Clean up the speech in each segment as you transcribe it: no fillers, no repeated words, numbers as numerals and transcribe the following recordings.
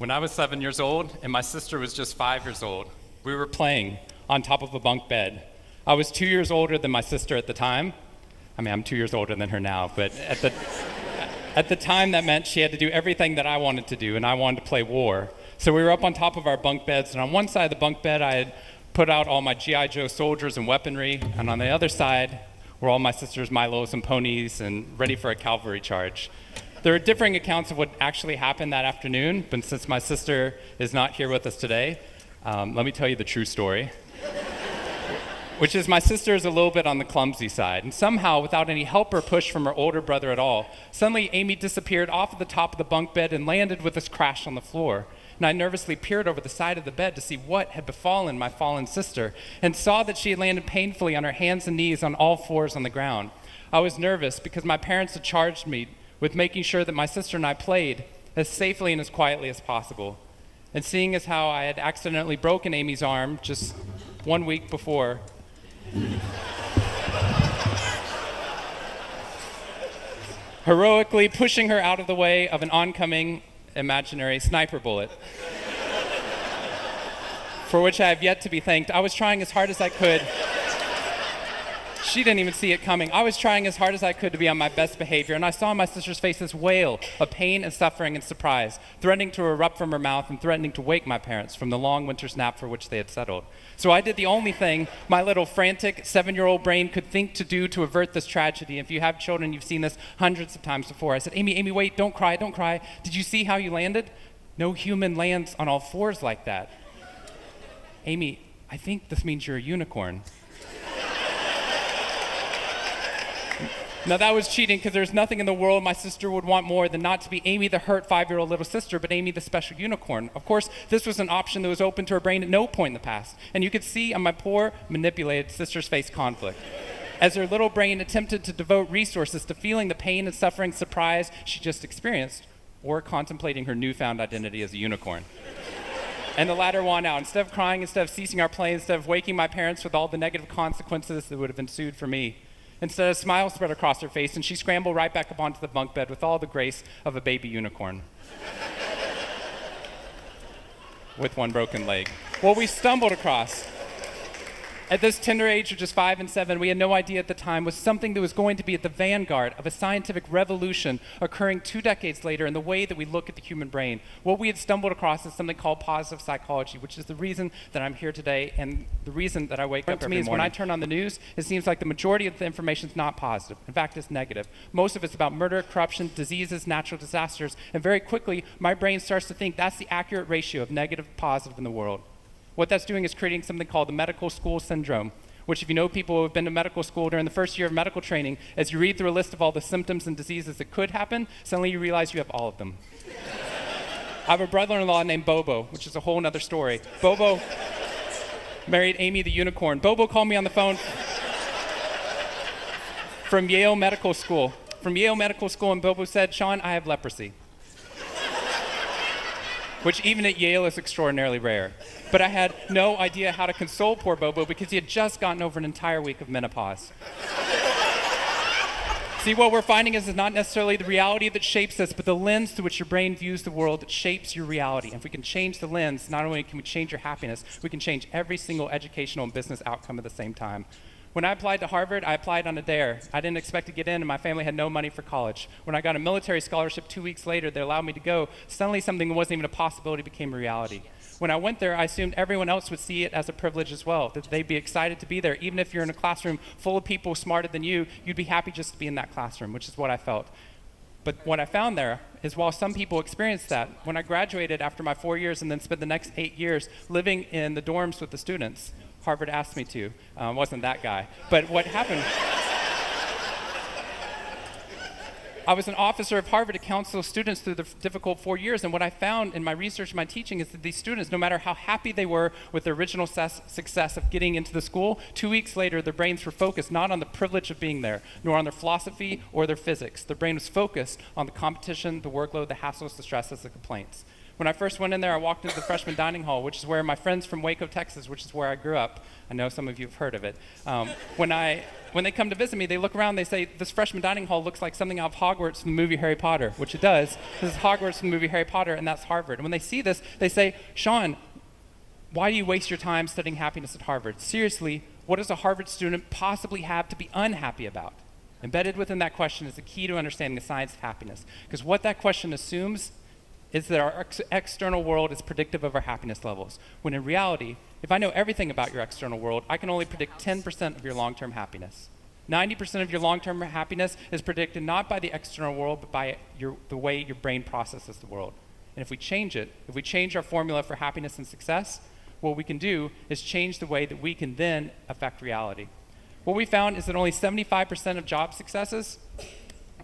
When I was 7 years old and my sister was just 5 years old, we were playing on top of a bunk bed. I was 2 years older than my sister at the time. I mean, I'm 2 years older than her now, but at the time that meant she had to do everything that I wanted to do, and I wanted to play war. So we were up on top of our bunk beds, and on one side of the bunk bed, I had put out all my G.I. Joe soldiers and weaponry, and on the other side were all my sister's Milos and ponies and ready for a cavalry charge. There are differing accounts of what actually happened that afternoon, but since my sister is not here with us today, let me tell you the true story. Which is my sister is a little bit on the clumsy side, and somehow, without any help or push from her older brother at all, suddenly Amy disappeared off of the top of the bunk bed and landed with us crash on the floor. And I nervously peered over the side of the bed to see what had befallen my fallen sister, and saw that she had landed painfully on her hands and knees on all fours on the ground. I was nervous because my parents had charged me with making sure that my sister and I played as safely and as quietly as possible. And seeing as how I had accidentally broken Amy's arm just 1 week before, heroically pushing her out of the way of an oncoming imaginary sniper bullet, for which I have yet to be thanked. I was trying as hard as I could. She didn't even see it coming. I was trying as hard as I could to be on my best behavior, and I saw my sister's face this wail of pain and suffering and surprise, threatening to erupt from her mouth and threatening to wake my parents from the long winter's nap for which they had settled. So I did the only thing my little frantic 7-year-old brain could think to do to avert this tragedy. If you have children, you've seen this hundreds of times before. I said, Amy, wait, don't cry, don't cry. Did you see how you landed? No human lands on all fours like that. Amy, I think this means you're a unicorn. Now that was cheating, because there's nothing in the world my sister would want more than not to be Amy the hurt 5-year-old little sister, but Amy the special unicorn. Of course, this was an option that was open to her brain at no point in the past, and you could see on my poor, manipulated sister's face conflict, as her little brain attempted to devote resources to feeling the pain and suffering surprise she just experienced, or contemplating her newfound identity as a unicorn. And the latter won out. Instead of crying, instead of ceasing our play, instead of waking my parents with all the negative consequences that would have ensued for me, instead, a smile spread across her face, and she scrambled right back up onto the bunk bed with all the grace of a baby unicorn. With one broken leg. What we stumbled across at this tender age of just 5 and 7, we had no idea at the time, was something that was going to be at the vanguard of a scientific revolution occurring 2 decades later in the way that we look at the human brain. What we had stumbled across is something called positive psychology, which is the reason that I'm here today and the reason that I wake up every morning. When I turn on the news, it seems like the majority of the information is not positive. In fact, it's negative. Most of it's about murder, corruption, diseases, natural disasters, and very quickly, my brain starts to think that's the accurate ratio of negative to positive in the world. What that's doing is creating something called the medical school syndrome, which if you know people who have been to medical school during the first year of medical training, as you read through a list of all the symptoms and diseases that could happen, suddenly you realize you have all of them. I have a brother-in-law named Bobo, which is a whole other story. Bobo married Amy the unicorn. Bobo called me on the phone from Yale Medical School. And Bobo said, Sean, I have leprosy. Which even at Yale is extraordinarily rare. But I had no idea how to console poor Bobo because he had just gotten over an entire week of menopause. See, what we're finding is not necessarily the reality that shapes us, but the lens through which your brain views the world that shapes your reality. And if we can change the lens, not only can we change your happiness, we can change every single educational and business outcome at the same time. When I applied to Harvard, I applied on a dare. I didn't expect to get in, and my family had no money for college. When I got a military scholarship 2 weeks later that allowed me to go, suddenly something that wasn't even a possibility became a reality. When I went there, I assumed everyone else would see it as a privilege as well, that they'd be excited to be there. Even if you're in a classroom full of people smarter than you, you'd be happy just to be in that classroom, which is what I felt. But what I found there is while some people experienced that, when I graduated after my 4 years and then spent the next 8 years living in the dorms with the students, Harvard asked me to. Wasn't that guy. But what happened, I was an officer of Harvard to counsel students through the difficult 4 years, and what I found in my research and my teaching is that these students, no matter how happy they were with their original success of getting into the school, 2 weeks later their brains were focused not on the privilege of being there, nor on their philosophy or their physics. Their brain was focused on the competition, the workload, the hassles, the stresses, the complaints. When I first went in there, I walked into the freshman dining hall, which is where my friends from Waco, Texas, which is where I grew up, I know some of you have heard of it. When they come to visit me, they look around, they say, this freshman dining hall looks like something out of Hogwarts from the movie Harry Potter, which it does. This is Hogwarts from the movie Harry Potter, and that's Harvard. And when they see this, they say, Sean, why do you waste your time studying happiness at Harvard? Seriously, what does a Harvard student possibly have to be unhappy about? Embedded within that question is the key to understanding the science of happiness. Because what that question assumes is that our external world is predictive of our happiness levels. When in reality, if I know everything about your external world, I can only predict 10% of your long-term happiness. 90% of your long-term happiness is predicted not by the external world, but by the way your brain processes the world. And if we change it, if we change our formula for happiness and success, what we can do is change the way that we can then affect reality. What we found is that only 75% of job successes,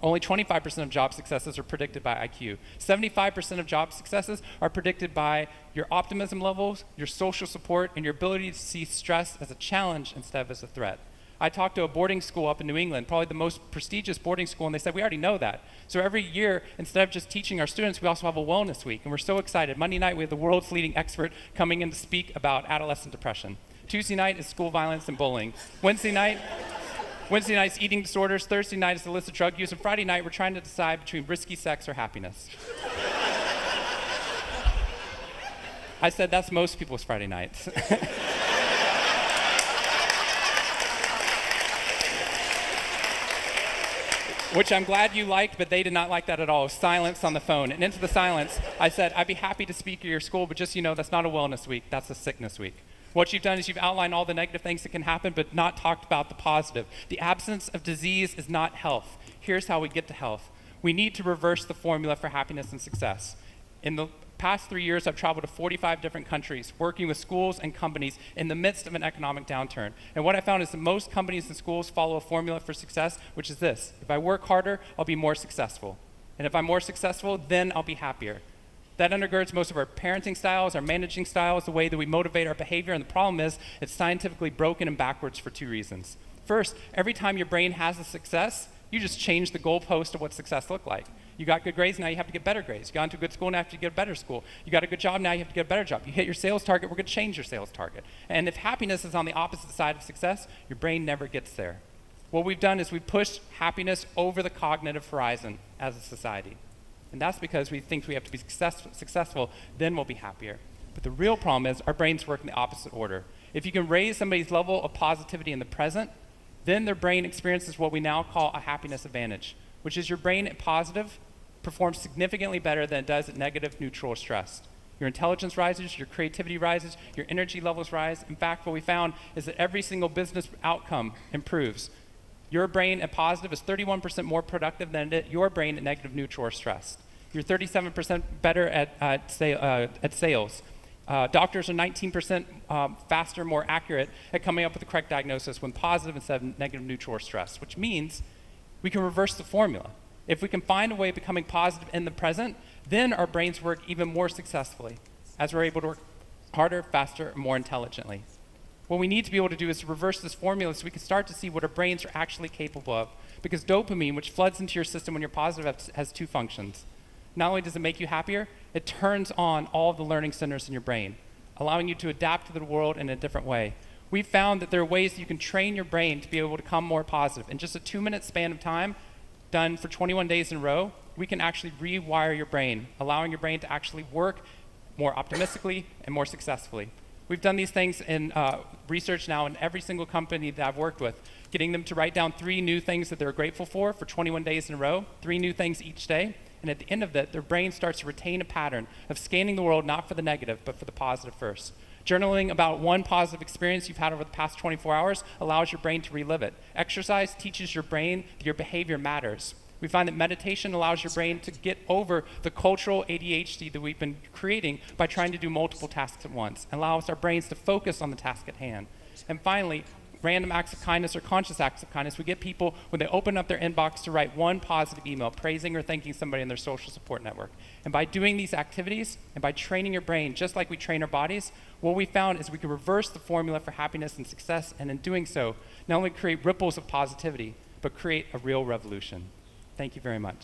only 25% of job successes are predicted by IQ. 75% of job successes are predicted by your optimism levels, your social support, and your ability to see stress as a challenge instead of as a threat. I talked to a boarding school up in New England, probably the most prestigious boarding school, and they said, we already know that. So every year, instead of just teaching our students, we also have a wellness week, and we're so excited. Monday night, we have the world's leading expert coming in to speak about adolescent depression. Tuesday night is school violence and bullying. Wednesday night's eating disorders. Thursday night is illicit drug use. And Friday night, we're trying to decide between risky sex or happiness. I said that's most people's Friday nights. Which I'm glad you liked, but they did not like that at all. Silence on the phone. And into the silence, I said, I'd be happy to speak at your school, but just, that's not a wellness week. That's a sickness week. What you've done is you've outlined all the negative things that can happen, but not talked about the positive. The absence of disease is not health. Here's how we get to health. We need to reverse the formula for happiness and success. In the past 3 years, I've traveled to 45 different countries, working with schools and companies in the midst of an economic downturn. And what I found is that most companies and schools follow a formula for success, which is this: if I work harder, I'll be more successful. And if I'm more successful, then I'll be happier. That undergirds most of our parenting styles, our managing styles, the way that we motivate our behavior, and the problem is it's scientifically broken and backwards for 2 reasons. First, every time your brain has a success, you just change the goalpost of what success looked like. You got good grades, now you have to get better grades. You got into a good school, now you have to get a better school. You got a good job, now you have to get a better job. You hit your sales target, we're going to change your sales target. And if happiness is on the opposite side of success, your brain never gets there. What we've done is we've pushed happiness over the cognitive horizon as a society. And that's because we think we have to be successful, then we'll be happier. But the real problem is our brains work in the opposite order. If you can raise somebody's level of positivity in the present, then their brain experiences what we now call a happiness advantage, which is your brain at positive performs significantly better than it does at negative, neutral, or stressed. Your intelligence rises, your creativity rises, your energy levels rise. In fact, what we found is that every single business outcome improves. Your brain at positive is 31% more productive than your brain at negative, neutral, or stressed. You're 37% better at sales. Doctors are 19% faster, more accurate at coming up with the correct diagnosis when positive instead of negative, neutral, or stressed, which means we can reverse the formula. If we can find a way of becoming positive in the present, then our brains work even more successfully, as we're able to work harder, faster, and more intelligently. What we need to be able to do is to reverse this formula so we can start to see what our brains are actually capable of. Because dopamine, which floods into your system when you're positive, has 2 functions. Not only does it make you happier, it turns on all of the learning centers in your brain, allowing you to adapt to the world in a different way. We've found that there are ways that you can train your brain to be able to become more positive. In just a 2-minute span of time, done for 21 days in a row, we can actually rewire your brain, allowing your brain to actually work more optimistically and more successfully. We've done these things in research now in every single company that I've worked with, getting them to write down 3 new things that they're grateful for 21 days in a row, 3 new things each day. And at the end of that, their brain starts to retain a pattern of scanning the world not for the negative, but for the positive first. Journaling about one positive experience you've had over the past 24 hours allows your brain to relive it. Exercise teaches your brain that your behavior matters. We find that meditation allows your brain to get over the cultural ADHD that we've been creating by trying to do multiple tasks at once, and allows our brains to focus on the task at hand. And finally, random acts of kindness or conscious acts of kindness. We get people, when they open up their inbox, to write one positive email praising or thanking somebody in their social support network. And by doing these activities and by training your brain, just like we train our bodies, what we found is we can reverse the formula for happiness and success, and in doing so, not only create ripples of positivity, but create a real revolution. Thank you very much.